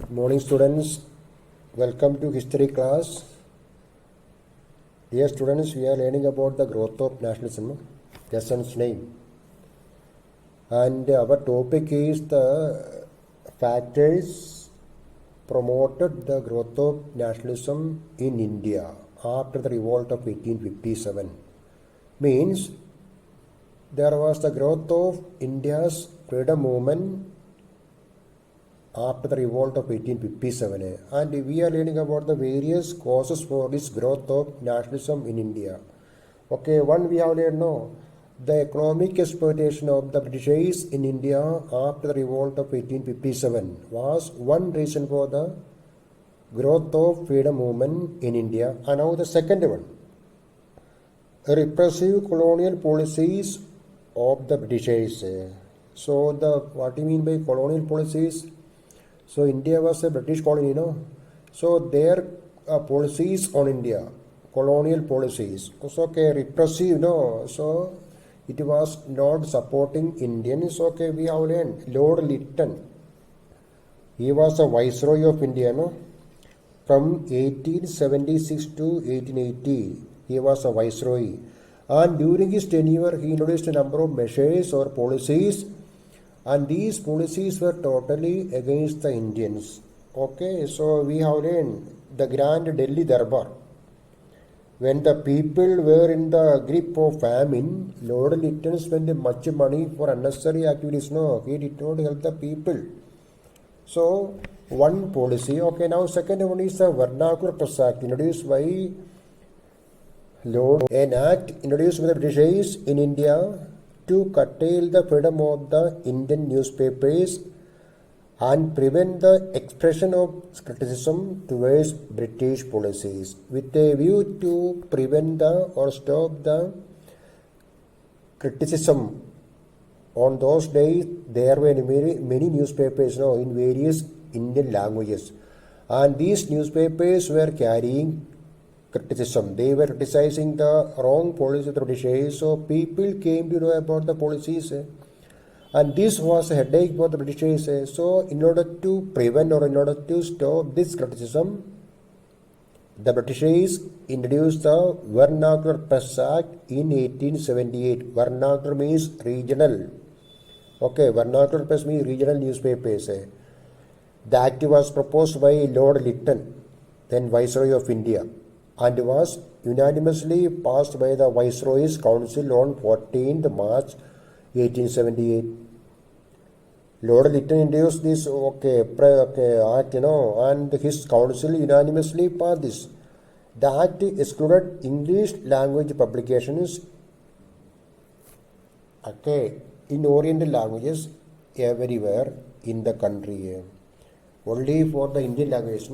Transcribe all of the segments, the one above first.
Good morning, students. Welcome to history class. Dear students, we are learning about the growth of nationalism, lesson's name. And our topic is the factors promoted the growth of nationalism in India after the revolt of 1857. Means there was the growth of India's freedom movement after the revolt of 1857, and we are learning about the various causes for this growth of nationalism in India. Okay, one we have learned now, the economic exploitation of the Britishers in India after the revolt of 1857 was one reason for the growth of freedom movement in India. And now the second one, repressive colonial policies of the Britishers. So what do you mean by colonial policies? So India was a British colony, So their policies on India, colonial policies, also okay, repressive, So it was not supporting Indians. Okay, we have learned Lord Lytton. He was a viceroy of India, From 1876 to 1880, he was a viceroy. And during his tenure, he introduced a number of measures or policies, and these policies were totally against the Indians. Okay, so we have learned the Grand Delhi Darbar. When the people were in the grip of famine, Lord Lytton spent much money for unnecessary activities. No, he did not help the people. So, one policy. Okay, now second one is the Vernacular Press Act introduced by Lord. An act introduced by the Britishers in India to curtail the freedom of the Indian newspapers and prevent the expression of criticism towards British policies, with a view to prevent or stop the criticism. On those days, there were many newspapers in various Indian languages, and these newspapers were carrying criticism. They were criticizing the wrong policy of the Britishers, so people came to know about the policies, and this was a headache for the Britishers. So in order to prevent or in order to stop this criticism, the Britishers introduced the Vernacular Press Act in 1878. Vernacular means regional. Okay, Vernacular Press means regional newspapers. The act was proposed by Lord Lytton, then Viceroy of India, and was unanimously passed by the Viceroy's Council on 14th March 1878. Lord Lytton introduced this act, and his council unanimously passed this. The act excluded English language publications, in Oriental languages everywhere in the country, only for the Indian language,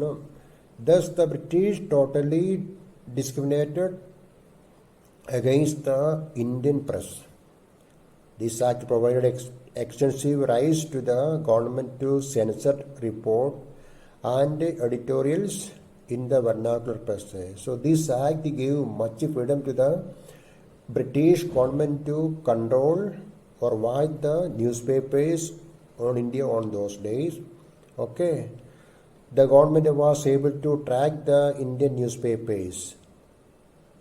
Thus, the British totally discriminated against the Indian press. This act provided extensive rights to the government to censor report and editorials in the vernacular press. So, this act gave much freedom to the British government to control or watch the newspapers on India on those days. Okay. The government was able to track the Indian newspapers.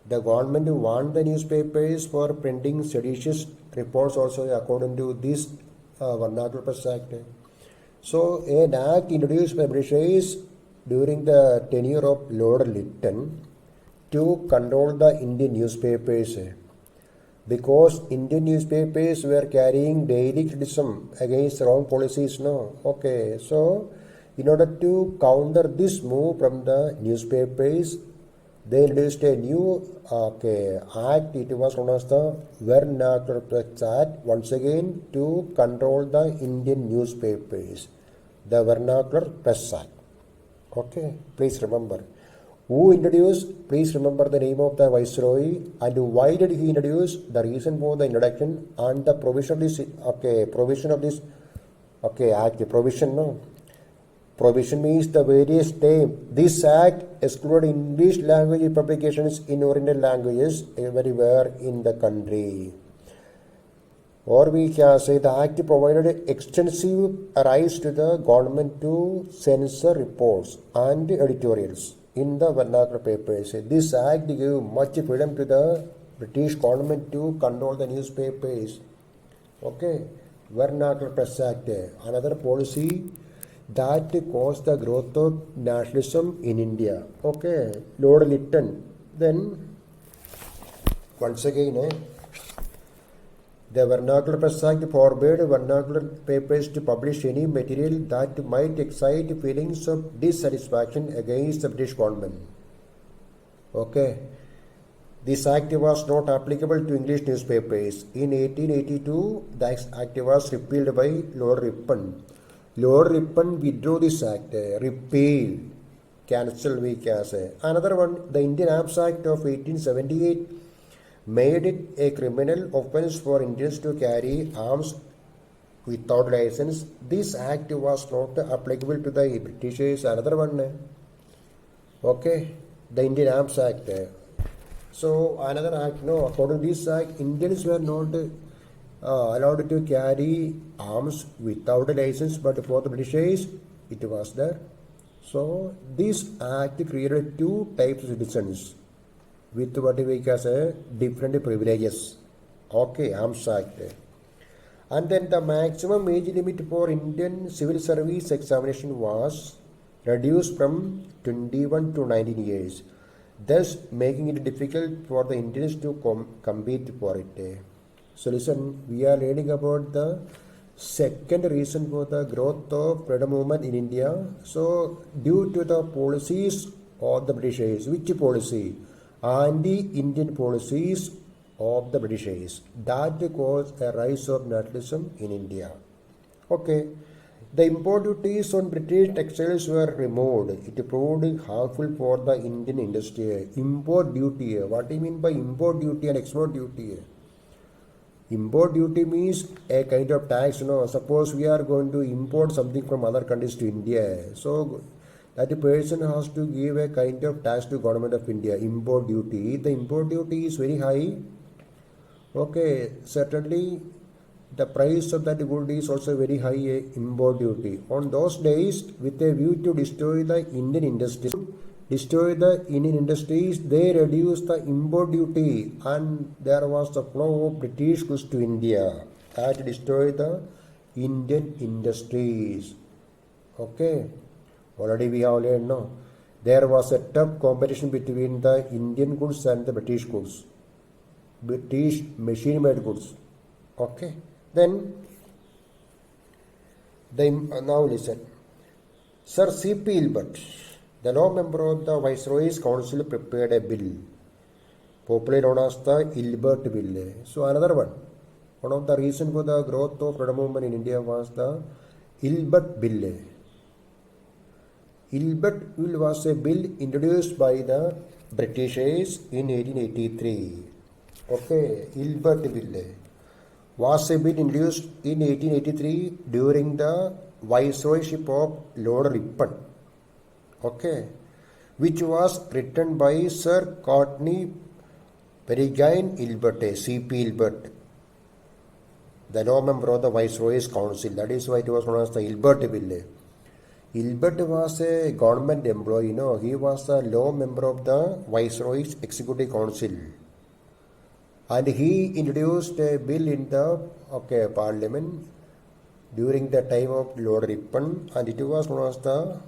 The government warned the newspapers for printing seditious reports also according to this Vernacular Press Act. So, an act introduced by Britishers during the tenure of Lord Lytton to control the Indian newspapers, because Indian newspapers were carrying daily criticism against wrong policies. Okay, so in order to counter this move from the newspapers, they introduced a new act. It was known as the Vernacular Press Act, once again to control the Indian newspapers. The Vernacular Press Act. Okay, please remember. Who introduced? Please remember the name of the Viceroy and why did he introduce, the reason for the introduction and the provision of this act. Provision means the various name. This act excluded English language publications in Oriental languages everywhere in the country. Or we can say the Act provided extensive rights to the government to censor reports and editorials in the vernacular papers. This Act gave much freedom to the British government to control the newspapers. Okay, Vernacular Press Act, another policy that caused the growth of nationalism in India. Okay, Lord Lytton. Then, once again, the Vernacular Press Act forbade vernacular papers to publish any material that might excite feelings of dissatisfaction against the British government. Okay. This act was not applicable to English newspapers. In 1882, the act was repealed by Lord Ripon. Lord Ripon withdrew this act, repealed, cancelled, we can say. Another one, the Indian Arms Act of 1878 made it a criminal offence for Indians to carry arms without license. This act was not applicable to the Britishers. Another one, okay, the Indian Arms Act. So another act, no, according to this act, Indians were not allowed to carry arms without a license, but for the Britishers, it was there. So this act created two types of citizens with what we can say different privileges. Okay, Arms Act. And then the maximum age limit for Indian civil service examination was reduced from 21 to 19 years, thus making it difficult for the Indians to compete for it. So listen, we are learning about the second reason for the growth of freedom movement in India. So due to the policies of the Britishers, which policy? Anti-Indian policies of the Britishers that caused a rise of nationalism in India. Okay, the import duties on British textiles were removed. It proved harmful for the Indian industry. Import duty, what do you mean by import duty and export duty? Import duty means a kind of tax. Suppose we are going to import something from other countries to India, so that person has to give a kind of tax to government of India, import duty. The import duty is very high. Okay, certainly the price of that good is also very high, import duty. On those days, with a view to destroy the Indian industries, they reduced the import duty and there was the flow of British goods to India that destroyed the Indian industries. Okay. Already we have learned, no? There was a tough competition between the Indian goods and the British goods. British machine-made goods. Okay. Then, now listen. Sir C.P. Ilbert, the law member of the Viceroy's Council, prepared a bill, popularly known as the Ilbert Bill. So another one of the reasons for the growth of freedom movement in India was the Ilbert Bill. Ilbert Bill was a bill introduced by the Britishers in 1883. Okay, Ilbert Bill was a bill introduced in 1883 during the Viceroyship of Lord Ripon. Okay, which was written by Sir Courtney Peregrine Ilbert, C.P. Ilbert, the law member of the Viceroy's Council. That is why it was known as the Ilbert Bill. Ilbert was a government employee, he was a law member of the Viceroy's Executive Council. And he introduced a bill in the Parliament during the time of Lord Ripon, and it was known as the,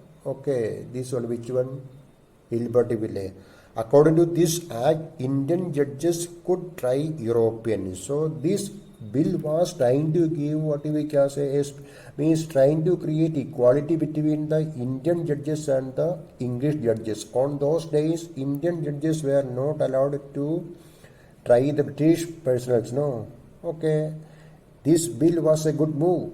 this one, which one? Ilbert Bill. According to this act, Indian judges could try Europeans. So this bill was trying to give what we can say means trying to create equality between the Indian judges and the English judges. On those days, Indian judges were not allowed to try the British personals. No. Okay. This bill was a good move.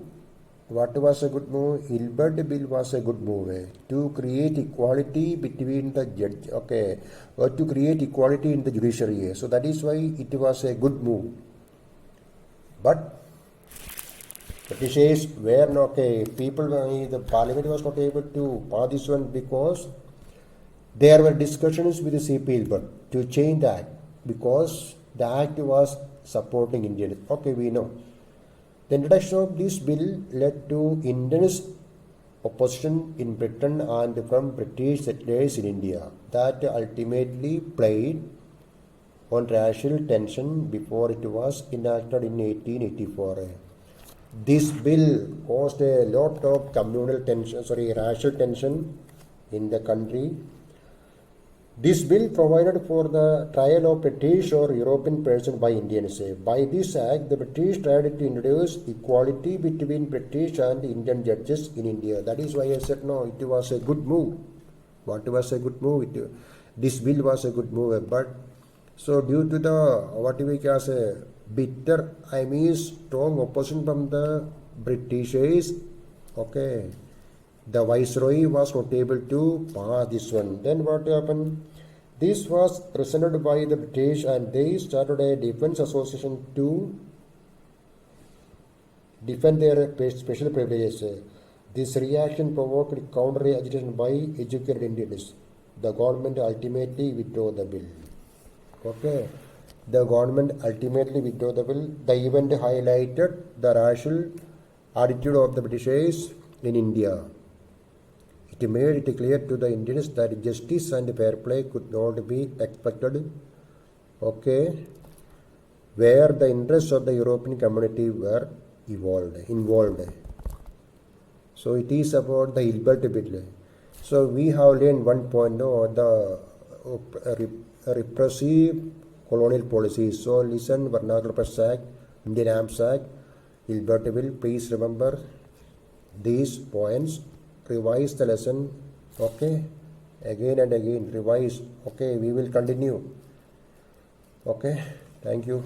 What was a good move? Ilbert Bill was a good move to create equality between the judge. Okay. Or to create equality in the judiciary. So that is why it was a good move. But Britishers were not the Parliament was not able to pass this one because there were discussions with the C.P. Ilbert to change the act because the act was supporting Indians. Okay, we know. The introduction of this bill led to intense opposition in Britain and from British settlers in India that ultimately played on racial tension before it was enacted in 1884. This bill caused a lot of racial tension in the country. This bill provided for the trial of British or European persons by Indians. By this act, the British tried to introduce equality between British and Indian judges in India. That is why I said no, it was a good move. What was a good move? This bill was a good move. But so due to the what we call a bitter, strong opposition from the Britishers, okay, the Viceroy was not able to pass this one. Then what happened? This was resented by the British and they started a defense association to defend their special privileges. This reaction provoked counter agitation by educated Indians. The government ultimately withdrew the bill. Okay. The government ultimately withdrew the bill. The event highlighted the racial attitude of the Britishers in India. It made it clear to the Indians that justice and fair play could not be expected, okay, where the interests of the European community were involved. So it is about the Hilbert Bill. So we have learned one point, the repressive colonial policies. So listen, Vernacular Press Act, Indian Arms Act, Hilbert Bill. Please remember these points. Revise the lesson, okay, again and again, revise, okay, we will continue, okay, thank you.